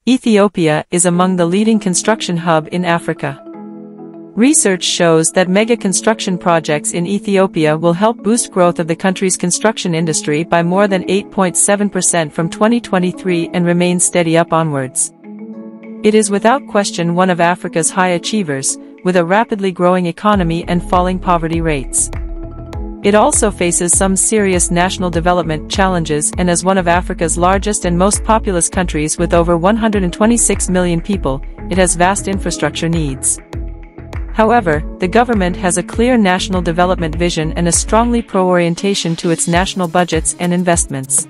Ethiopia is among the leading construction hub in Africa. Research shows that mega construction projects in Ethiopia will help boost growth of the country's construction industry by more than 8.7% from 2023 and remain steady up onwards. It is without question one of Africa's high achievers, with a rapidly growing economy and falling poverty rates. It also faces some serious national development challenges and as one of Africa's largest and most populous countries with over 126 million people, it has vast infrastructure needs. However, the government has a clear national development vision and a strongly pro-orientation to its national budgets and investments.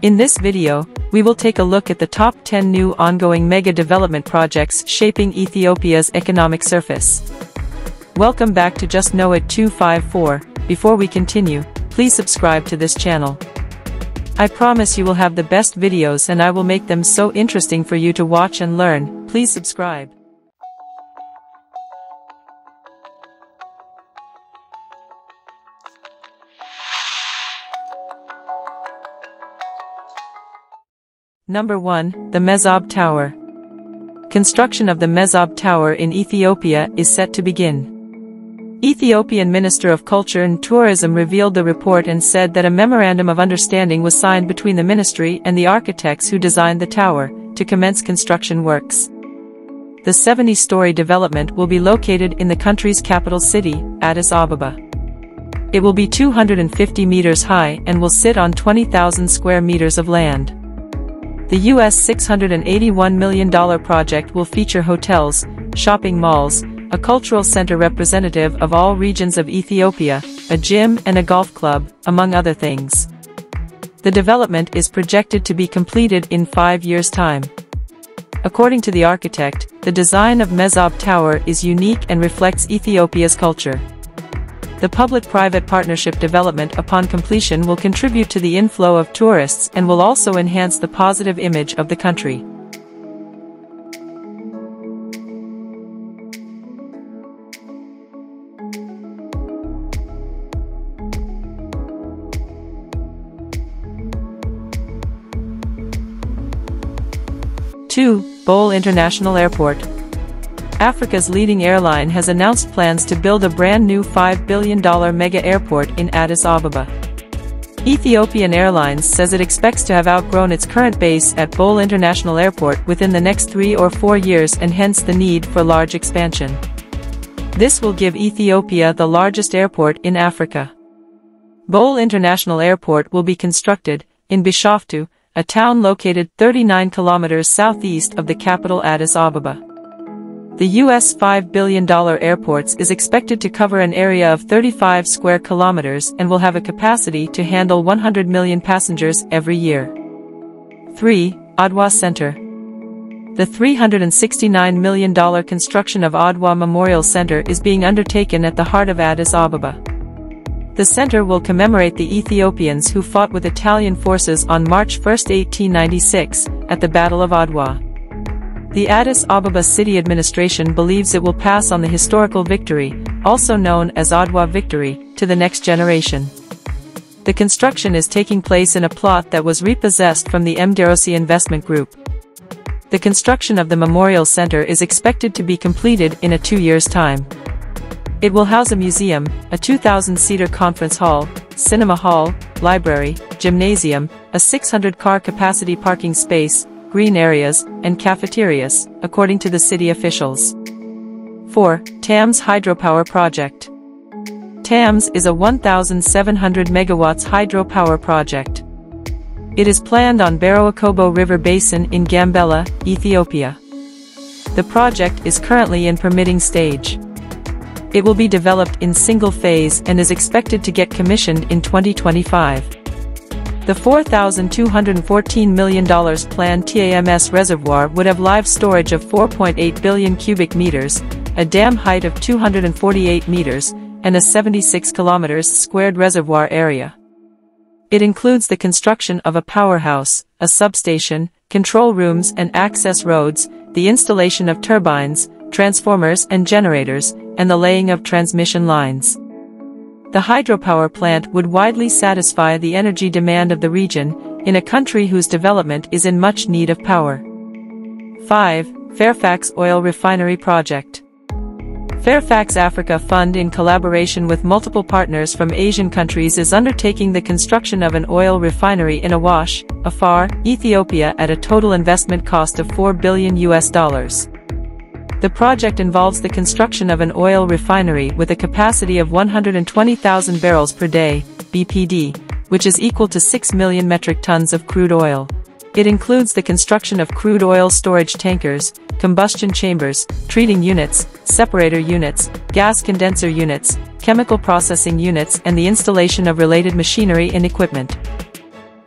In this video, we will take a look at the top 10 new ongoing mega development projects shaping Ethiopia's economic surface. Welcome back to Just Know It 254. Before we continue, please subscribe to this channel. I promise you will have the best videos and I will make them so interesting for you to watch and learn. Please subscribe. Number 1. The Mezob Tower. Construction of the Mezob Tower in Ethiopia is set to begin. Ethiopian Minister of Culture and Tourism revealed the report and said that a memorandum of understanding was signed between the ministry and the architects who designed the tower, to commence construction works. The 70-story development will be located in the country's capital city, Addis Ababa. It will be 250 meters high and will sit on 20,000 square meters of land. The US $681 million project will feature hotels, shopping malls, a cultural center representative of all regions of Ethiopia, a gym and a golf club, among other things. The development is projected to be completed in 5 years' time. According to the architect, the design of Mezob Tower is unique and reflects Ethiopia's culture. The public-private partnership development upon completion will contribute to the inflow of tourists and will also enhance the positive image of the country. Two, Bole International Airport. Africa's leading airline has announced plans to build a brand new $5 billion mega airport in Addis Ababa. Ethiopian Airlines says it expects to have outgrown its current base at Bole International Airport within the next 3 or 4 years and hence the need for large expansion. This will give Ethiopia the largest airport in Africa. Bole International Airport will be constructed in Bishoftu, a town located 39 kilometers southeast of the capital Addis Ababa. The US $5 billion airport is expected to cover an area of 35 square kilometers and will have a capacity to handle 100 million passengers every year. 3. Adwa Center. The $369 million construction of Adwa Memorial Center is being undertaken at the heart of Addis Ababa. The center will commemorate the Ethiopians who fought with Italian forces on March 1, 1896, at the Battle of Adwa. The Addis Ababa City Administration believes it will pass on the historical victory, also known as Adwa Victory, to the next generation. The construction is taking place in a plot that was repossessed from the Mderosi Investment Group. The construction of the Memorial Center is expected to be completed in a 2 years' time. It will house a museum, a 2,000-seater conference hall, cinema hall, library, gymnasium, a 600-car capacity parking space, green areas, and cafeterias, according to the city officials. 4. Tams Hydropower Project. Tams is a 1,700 megawatts hydropower project. It is planned on Baro-Akobo River Basin in Gambela, Ethiopia. The project is currently in permitting stage. It will be developed in single phase and is expected to get commissioned in 2025. The $4,214 million planned TAMS reservoir would have live storage of 4.8 billion cubic meters, a dam height of 248 meters, and a 76 kilometers squared reservoir area. It includes the construction of a powerhouse, a substation, control rooms and access roads, the installation of turbines, transformers and generators, and the laying of transmission lines. The hydropower plant would widely satisfy the energy demand of the region, in a country whose development is in much need of power. 5. Fairfax Oil Refinery Project. Fairfax Africa Fund, in collaboration with multiple partners from Asian countries, is undertaking the construction of an oil refinery in Awash, Afar, Ethiopia at a total investment cost of $4 billion. The project involves the construction of an oil refinery with a capacity of 120,000 barrels per day, BPD, which is equal to 6 million metric tons of crude oil. It includes the construction of crude oil storage tankers, combustion chambers, treating units, separator units, gas condenser units, chemical processing units, and the installation of related machinery and equipment.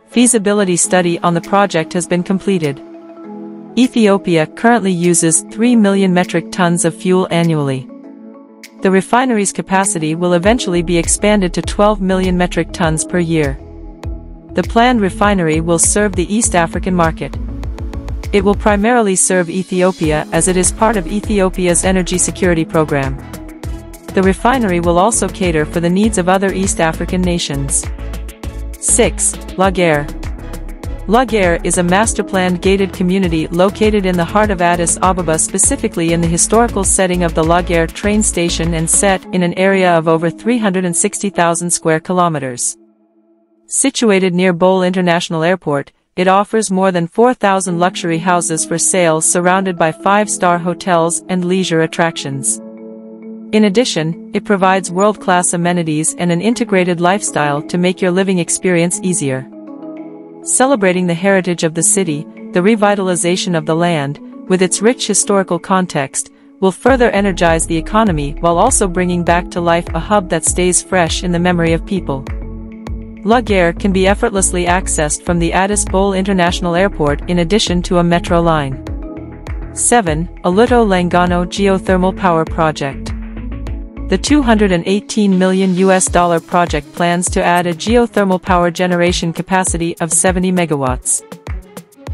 Feasibility study on the project has been completed. Ethiopia currently uses 3 million metric tons of fuel annually. The refinery's capacity will eventually be expanded to 12 million metric tons per year. The planned refinery will serve the East African market. It will primarily serve Ethiopia as it is part of Ethiopia's energy security program. The refinery will also cater for the needs of other East African nations. 6. Laguerre. Laguerre is a master-planned gated community located in the heart of Addis Ababa, specifically in the historical setting of the Laguerre train station, and set in an area of over 360,000 square kilometers. Situated near Bole International Airport, it offers more than 4,000 luxury houses for sale surrounded by 5-star hotels and leisure attractions. In addition, it provides world-class amenities and an integrated lifestyle to make your living experience easier. Celebrating the heritage of the city, the revitalization of the land, with its rich historical context, will further energize the economy while also bringing back to life a hub that stays fresh in the memory of people. Laguerre can be effortlessly accessed from the Addis Bole International Airport in addition to a metro line. 7. Aluto Langano Geothermal Power Project. The $218 million project plans to add a geothermal power generation capacity of 70 megawatts.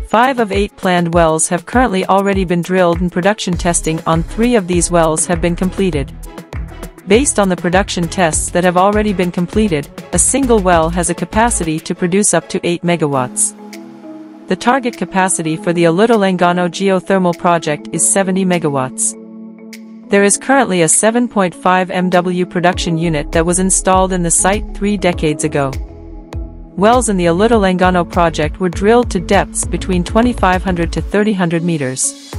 5 of 8 planned wells have currently already been drilled, and production testing on 3 of these wells have been completed. Based on the production tests that have already been completed, a single well has a capacity to produce up to 8 megawatts. The target capacity for the Aluto Langano geothermal project is 70 megawatts. There is currently a 7.5 MW production unit that was installed in the site 3 decades ago. Wells in the Aluto Langano project were drilled to depths between 2,500 to 3,000 meters.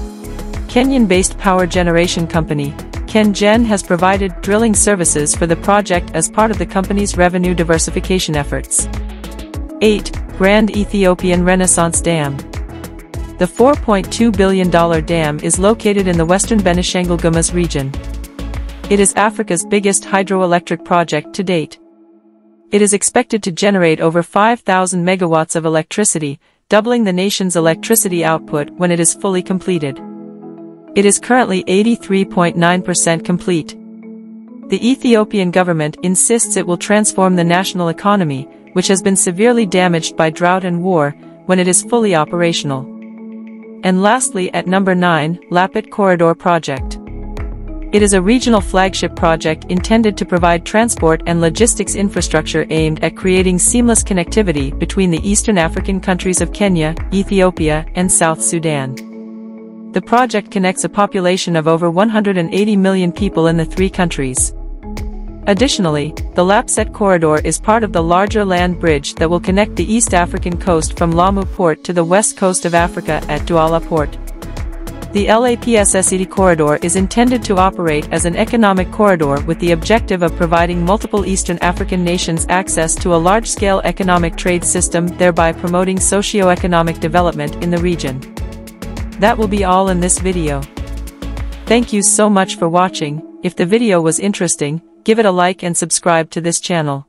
Kenyan-based power generation company, KenGen, has provided drilling services for the project as part of the company's revenue diversification efforts. 8. Grand Ethiopian Renaissance Dam. The $4.2 billion dam is located in the western Benishangul Gumuz region. It is Africa's biggest hydroelectric project to date. It is expected to generate over 5,000 megawatts of electricity, doubling the nation's electricity output when it is fully completed. It is currently 83.9% complete. The Ethiopian government insists it will transform the national economy, which has been severely damaged by drought and war, when it is fully operational. And lastly, at number 9, Lapit Corridor Project. It is a regional flagship project intended to provide transport and logistics infrastructure aimed at creating seamless connectivity between the Eastern African countries of Kenya, Ethiopia, and South Sudan. The project connects a population of over 180 million people in the 3 countries. Additionally, the Lapset Corridor is part of the larger land bridge that will connect the East African coast from Lamu Port to the west coast of Africa at Douala Port. The LAPSSED corridor is intended to operate as an economic corridor with the objective of providing multiple Eastern African nations access to a large-scale economic trade system, thereby promoting socio-economic development in the region. That will be all in this video. Thank you so much for watching. If the video was interesting, give it a like and subscribe to this channel.